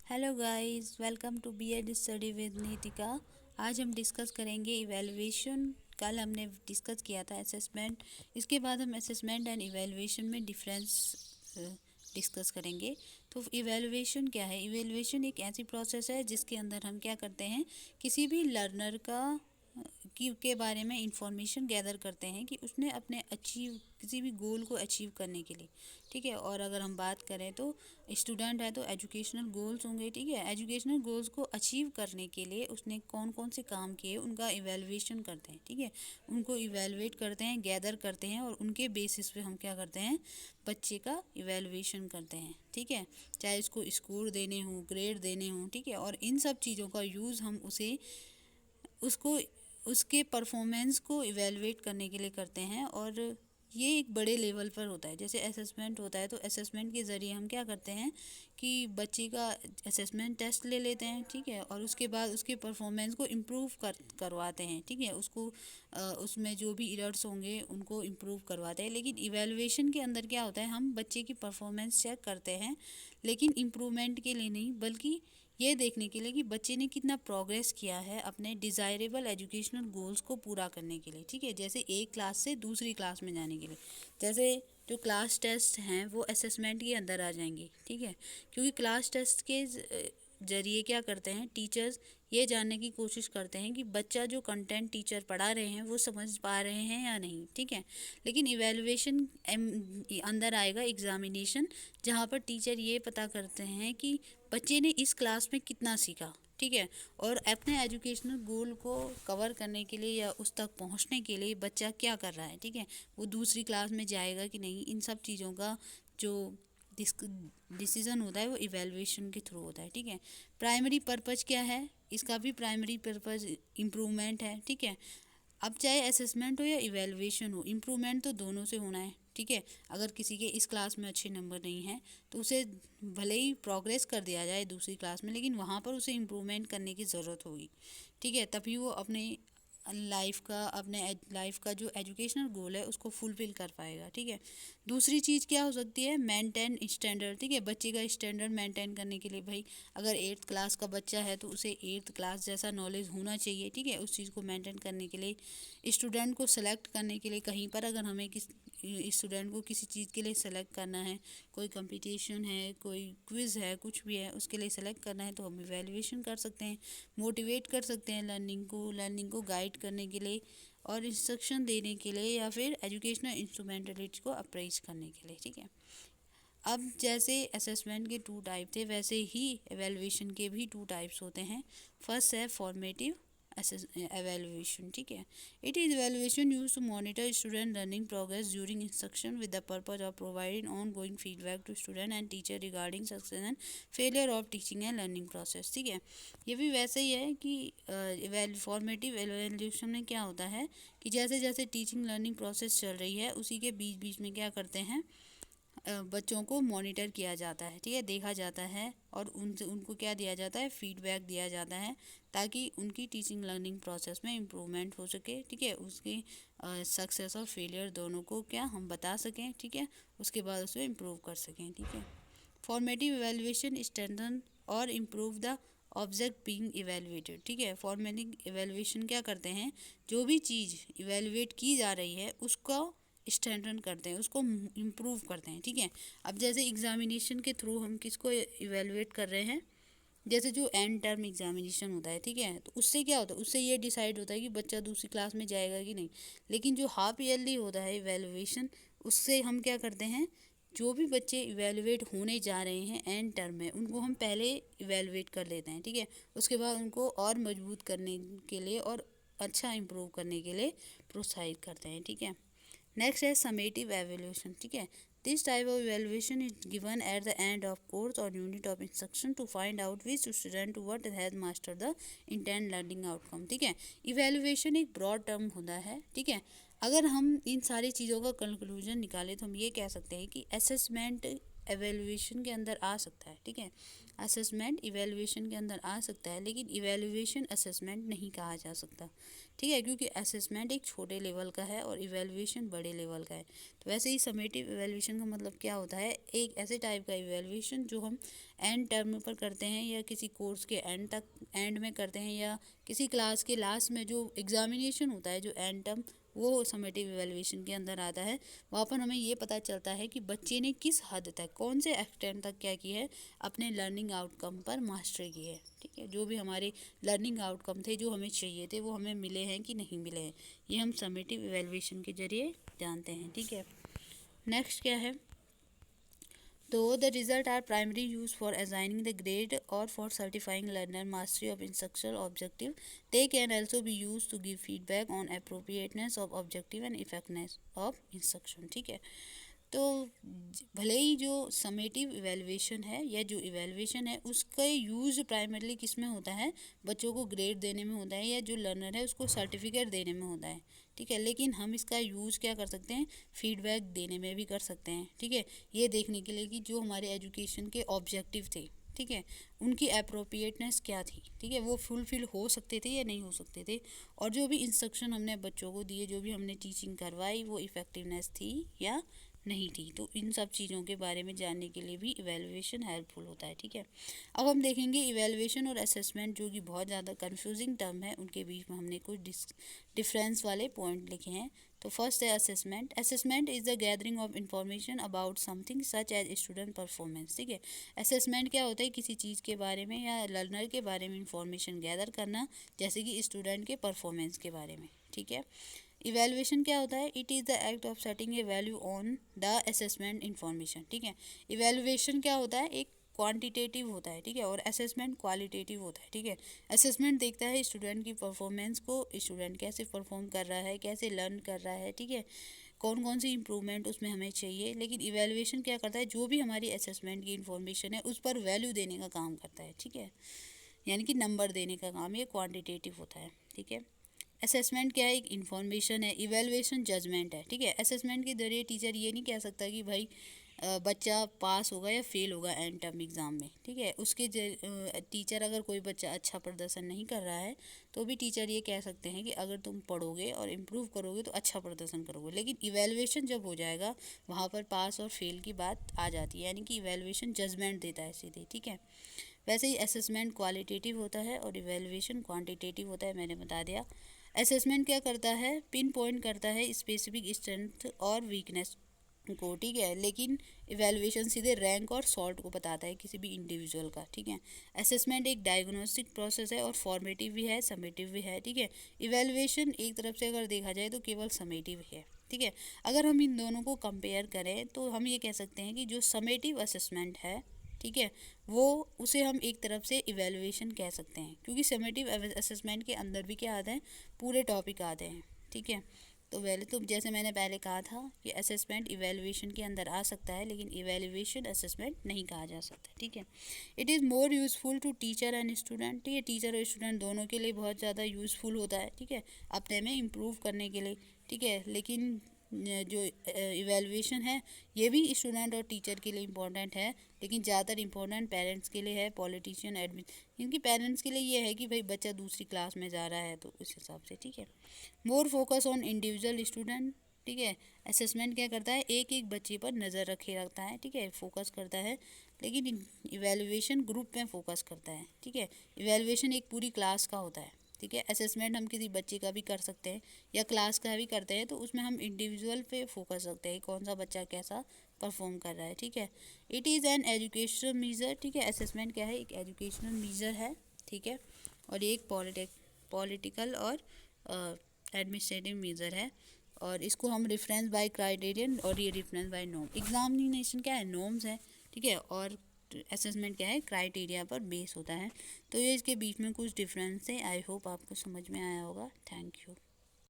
Hello guys, welcome to B Ed study with Nitika. आज हम discuss करेंगे इवैल्यूएशन। कल हमने डिस्कस किया था असेसमेंट। इसके बाद हम असेसमेंट एंड इवैल्यूएशन में डिफरेंस डिस्कस करेंगे। तो इवैल्यूएशन क्या है? इवैल्यूएशन एक ऐसी प्रोसेस है जिसके अंदर हम क्या करते हैं, किसी भी लर्नर का के बारे में इंफॉर्मेशन गैदर करते हैं कि उसने अपने अचीव किसी भी गोल को अचीव करने के लिए, ठीक है। और अगर हम बात करें तो स्टूडेंट है तो एजुकेशनल गोल्स होंगे, ठीक है। एजुकेशनल गोल्स को अचीव करने के लिए उसने कौन कौन से काम किए उनका इवैल्यूएशन करते हैं, ठीक है। उनको इवैल्यूएट करते हैं, गैदर करते हैं और उनके बेसिस पे हम क्या करते हैं, बच्चे का इवैल्यूएशन करते हैं, ठीक है। चाहे इसको स्कोर देने हों, ग्रेड देने हों, ठीक है। और इन सब चीज़ों का यूज़ हम उसको उसके परफॉर्मेंस को इवैल्यूएट करने के लिए करते हैं। और ये एक बड़े लेवल पर होता है। जैसे असेसमेंट होता है तो असेसमेंट के ज़रिए हम क्या करते हैं कि बच्चे का असेसमेंट टेस्ट ले लेते हैं, ठीक है। और उसके बाद उसके परफॉर्मेंस को इम्प्रूव करवाते हैं, ठीक है। उसमें जो भी एरर्स होंगे उनको इम्प्रूव करवाते हैं। लेकिन इवैल्यूएशन के अंदर क्या होता है, हम बच्चे की परफॉर्मेंस चेक करते हैं, लेकिन इम्प्रूवमेंट के लिए नहीं, बल्कि ये देखने के लिए कि बच्चे ने कितना प्रोग्रेस किया है अपने डिज़ायरेबल एजुकेशनल गोल्स को पूरा करने के लिए, ठीक है। जैसे एक क्लास से दूसरी क्लास में जाने के लिए, जैसे जो क्लास टेस्ट हैं वो असेसमेंट के अंदर आ जाएंगे, ठीक है। क्योंकि क्लास टेस्ट के जरिए क्या करते हैं टीचर्स, ये जानने की कोशिश करते हैं कि बच्चा जो कंटेंट टीचर पढ़ा रहे हैं वो समझ पा रहे हैं या नहीं, ठीक है। लेकिन इवैल्यूएशन अंदर आएगा एग्जामिनेशन, जहाँ पर टीचर ये पता करते हैं कि बच्चे ने इस क्लास में कितना सीखा, ठीक है। और अपने एजुकेशनल गोल को कवर करने के लिए या उस तक पहुंचने के लिए बच्चा क्या कर रहा है, ठीक है। वो दूसरी क्लास में जाएगा कि नहीं, इन सब चीज़ों का जो डिसीज़न होता है वो इवैल्यूएशन के थ्रू होता है, ठीक है। प्राइमरी पर्पज़ क्या है? इसका भी प्राइमरी पर्पज़ इम्प्रूवमेंट है, ठीक है। अब चाहे असेसमेंट हो या इवैल्यूएशन हो, इम्प्रूवमेंट तो दोनों से होना है, ठीक है। अगर किसी के इस क्लास में अच्छे नंबर नहीं हैं तो उसे भले ही प्रोग्रेस कर दिया जाए दूसरी क्लास में, लेकिन वहाँ पर उसे इम्प्रूवमेंट करने की ज़रूरत होगी, ठीक है। तभी वो अपने लाइफ का जो एजुकेशनल गोल है उसको फुलफिल कर पाएगा, ठीक है। दूसरी चीज़ क्या हो सकती है? मेंटेन स्टैंडर्ड, ठीक है। बच्चे का स्टैंडर्ड मेंटेन करने के लिए, भाई अगर 8th क्लास का बच्चा है तो उसे 8th क्लास जैसा नॉलेज होना चाहिए, ठीक है। उस चीज़ को मेंटेन करने के लिए स्टूडेंट को सेलेक्ट करने के लिए, कहीं पर अगर हमें स्टूडेंट को किसी चीज़ के लिए सेलेक्ट करना है, कोई कंपटीशन है, कोई क्विज़ है, कुछ भी है, उसके लिए सेलेक्ट करना है तो हम इवैल्यूएशन कर सकते हैं, मोटिवेट कर सकते हैं लर्निंग को गाइड करने के लिए और इंस्ट्रक्शन देने के लिए, या फिर एजुकेशनल इंस्ट्रूमेंटलिटी को अप्रेज करने के लिए, ठीक है। अब जैसे असेसमेंट के 2 टाइप थे, वैसे ही एवेलुएशन के भी 2 टाइप्स होते हैं। फर्स्ट है फॉर्मेटिव एवेलुएशन, ठीक है। It is evaluation use to monitor student learning progress during instruction with the purpose of providing ongoing feedback to student and teacher regarding success and failure of teaching and learning process, ठीक है। ये भी वैसे ही है कि formative evaluation में क्या होता है कि जैसे जैसे टीचिंग लर्निंग प्रोसेस चल रही है उसी के बीच बीच में क्या करते हैं, बच्चों को मॉनिटर किया जाता है, ठीक है, देखा जाता है। और उनसे उनको क्या दिया जाता है, फीडबैक दिया जाता है, ताकि उनकी टीचिंग लर्निंग प्रोसेस में इम्प्रूवमेंट हो सके, ठीक है। उसकी सक्सेस और फेलियर दोनों को क्या हम बता सकें, ठीक है। उसके बाद उसे इम्प्रूव कर सकें, ठीक है। फॉर्मेटिव इवैल्यूएशन स्ट्रेंथन और improve the object being evaluated, ठीक है। फॉर्मेटिव इवैल्यूएशन क्या करते हैं, जो भी चीज़ इवैल्यूएट की जा रही है उसको स्ट्रेंथन करते हैं, उसको इम्प्रूव करते हैं, ठीक है। अब जैसे एग्जामिनेशन के थ्रू हम किसको इवैल्यूएट कर रहे हैं, जैसे जो एंड टर्म एग्जामिनेशन होता है, ठीक है, तो उससे क्या होता है, उससे ये डिसाइड होता है कि बच्चा दूसरी क्लास में जाएगा कि नहीं। लेकिन जो हाफ ईयरली होता है इवैल्यूएशन, उससे हम क्या करते हैं, जो भी बच्चे इवैल्यूएट होने जा रहे हैं एंड टर्म में उनको हम पहले इवैल्यूएट कर लेते हैं, ठीक है। उसके बाद उनको और मजबूत करने के लिए और अच्छा इम्प्रूव करने के लिए प्रोत्साहित करते हैं, ठीक है। नेक्स्ट है समेटिव एवेल्यूशन, ठीक है। This type of evaluation is given at the end of course और unit of instruction to find out which student what has master the intent learning outcome, ठीक है। इवेल्युएशन एक ब्रॉड टर्म होता है, ठीक है। अगर हम इन सारी चीज़ों का कंक्लूजन निकालें तो हम ये कह सकते हैं कि असेसमेंट एवेल्युएशन के अंदर आ सकता है, ठीक है। असेसमेंट इवैल्यूएशन के अंदर आ सकता है, लेकिन इवैल्यूएशन असेसमेंट नहीं कहा जा सकता, ठीक है, क्योंकि असेसमेंट एक छोटे लेवल का है और इवैल्यूएशन बड़े लेवल का है। तो वैसे ही समेटिव इवैल्यूएशन का मतलब क्या होता है, एक ऐसे टाइप का इवैल्यूएशन जो हम एंड टर्म पर करते हैं या किसी कोर्स के एंड में करते हैं या किसी क्लास के लास्ट में जो एग्जामिनेशन होता है, जो एंड टर्म, वो समेटिव इवैल्यूएशन के अंदर आता है। वहाँ पर हमें ये पता चलता है कि बच्चे ने किस हद तक, कौन से एक्सटेंट तक क्या किया है, अपने लर्निंग आउटकम पर मास्टरी की है, ठीक है। जो भी हमारे लर्निंग आउटकम थे, जो हमें चाहिए थे, वो हमें मिले हैं कि नहीं मिले हैं, ये हम समेटिव इवैल्यूएशन के जरिए जानते हैं, ठीक है। नेक्स्ट क्या है, Though the results are primarily used for assigning the grade or for certifying learner mastery of instructional objective, they can also be used to give feedback on appropriateness of objective and effectiveness of instruction, ठीक है। तो भले ही जो summative evaluation है या जो evaluation है उसका यूज़ प्राइमरली किस में होता है, बच्चों को ग्रेड देने में होता है या जो लर्नर है उसको सर्टिफिकेट देने में होता है, ठीक है। लेकिन हम इसका यूज़ क्या कर सकते हैं, फीडबैक देने में भी कर सकते हैं, ठीक है, ये देखने के लिए कि जो हमारे एजुकेशन के ऑब्जेक्टिव थे, ठीक है, उनकी अप्रोप्रिएटनेस क्या थी, ठीक है, वो फुलफिल हो सकते थे या नहीं हो सकते थे, और जो भी इंस्ट्रक्शन हमने बच्चों को दिए, जो भी हमने टीचिंग करवाई, वो इफ़ेक्टिवनेस थी या नहीं थी। तो इन सब चीज़ों के बारे में जानने के लिए भी इवैल्यूएशन हेल्पफुल होता है, ठीक है। अब हम देखेंगे इवैल्यूएशन और असेसमेंट, जो कि बहुत ज़्यादा कंफ्यूजिंग टर्म है, उनके बीच में हमने कुछ डिफरेंस वाले पॉइंट लिखे हैं। तो फर्स्ट है assessment. Assessment is the gathering of information about something such as student performance, ठीक है। असेसमेंट क्या होता है, किसी चीज़ के बारे में या लर्नर के बारे में इंफॉर्मेशन गैदर करना, जैसे कि स्टूडेंट के परफॉर्मेंस के बारे में, ठीक है। इवैल्यूएशन क्या होता है, it is the act of setting A value on the assessment information, ठीक है। इवैल्यूएशन क्या होता है, एक क्वांटिटेटिव होता है, ठीक है, और असेसमेंट क्वालिटेटिव होता है, ठीक है। असेसमेंट देखता है स्टूडेंट की परफॉर्मेंस को, स्टूडेंट कैसे परफॉर्म कर रहा है, कैसे लर्न कर रहा है, ठीक है, कौन कौन सी इंप्रूवमेंट उसमें हमें चाहिए। लेकिन इवैल्यूएशन क्या करता है, जो भी हमारी असेसमेंट की इंफॉर्मेशन है उस पर वैल्यू देने का काम करता है, ठीक है, यानी कि नंबर देने का काम, ये क्वांटिटेटिव होता है, ठीक है। असेसमेंट क्या है, एक इन्फॉर्मेशन है, इवैल्यूएशन जजमेंट है, ठीक है। असेसमेंट के जरिए टीचर ये नहीं कह सकता कि भाई बच्चा पास होगा या फेल होगा एंड टर्म एग्ज़ाम में, ठीक है। उसके टीचर अगर कोई बच्चा अच्छा प्रदर्शन नहीं कर रहा है तो भी टीचर ये कह सकते हैं कि अगर तुम पढ़ोगे और इम्प्रूव करोगे तो अच्छा प्रदर्शन करोगे। लेकिन इवैल्यूएशन जब हो जाएगा, वहाँ पर पास और फेल की बात आ जाती है, यानी कि इवैल्यूएशन जजमेंट देता है सीधे, ठीक है। वैसे ही असेसमेंट क्वालिटेटिव होता है और इवैल्यूएशन क्वांटिटेटिव होता है, मैंने बता दिया। असेसमेंट क्या करता है, पिन पॉइंट करता है स्पेसिफिक स्ट्रेंथ और वीकनेस को, ठीक है, लेकिन इवैल्यूएशन सीधे रैंक और सॉल्ट को बताता है किसी भी इंडिविजुअल का, ठीक है। असेसमेंट एक डायग्नोस्टिक प्रोसेस है और फॉर्मेटिव भी है, समेटिव भी है, ठीक है। इवैल्यूएशन एक तरफ से अगर देखा जाए तो केवल समेटिव है, ठीक है। अगर हम इन दोनों को कंपेयर करें तो हम ये कह सकते हैं कि जो समेटिव असेसमेंट है, ठीक है, वो उसे हम एक तरफ से इवैल्यूएशन कह सकते हैं, क्योंकि समेटिव असेसमेंट के अंदर भी क्या आते हैं, पूरे टॉपिक आते हैं, ठीक है। तो पहले तो जैसे मैंने पहले कहा था कि असेसमेंट इवैल्यूएशन के अंदर आ सकता है, लेकिन इवैल्यूएशन असेसमेंट नहीं कहा जा सकता, ठीक है। It is more useful to teacher and student, ठीक है, टीचर और स्टूडेंट दोनों के लिए बहुत ज़्यादा यूज़फुल होता है, ठीक है, अपने में इम्प्रूव करने के लिए, ठीक है। लेकिन जो इवैल्यूएशन है ये भी स्टूडेंट और टीचर के लिए इम्पोर्टेंट है, लेकिन ज़्यादातर इम्पोर्टेंट पेरेंट्स के लिए है, पॉलिटिशियन, एडमिन, इनकी पेरेंट्स के लिए ये है कि भाई बच्चा दूसरी क्लास में जा रहा है तो उस हिसाब से, ठीक है। More focus on individual student, ठीक है। असेसमेंट क्या करता है, एक एक बच्चे पर नज़र रखे रखता है, ठीक है, फोकस करता है, लेकिन इवैल्यूएशन ग्रुप में फोकस करता है, ठीक है। इवैल्यूएशन एक पूरी क्लास का होता है, ठीक है। असेसमेंट हम किसी बच्चे का भी कर सकते हैं या क्लास का भी करते हैं, तो उसमें हम इंडिविजुअल पे फोकस रखते हैं, कौन सा बच्चा कैसा परफॉर्म कर रहा है, ठीक है। It is an educational measure, ठीक है। असेसमेंट क्या है, एक एजुकेशनल मीज़र है, ठीक है, और ये एक पॉलिटिकल और एडमिनिस्ट्रेटिव मीज़र है, और इसको हम रेफरेंस बाय क्राइटेरियन और ये रेफरेंस बाय नॉर्म, एग्जामिनेशन क्या है, नॉर्म्स है, ठीक है, और असेसमेंट क्या है, क्राइटेरिया पर बेस होता है। तो ये इसके बीच में कुछ डिफरेंस है। आई होप आपको समझ में आया होगा। Thank you.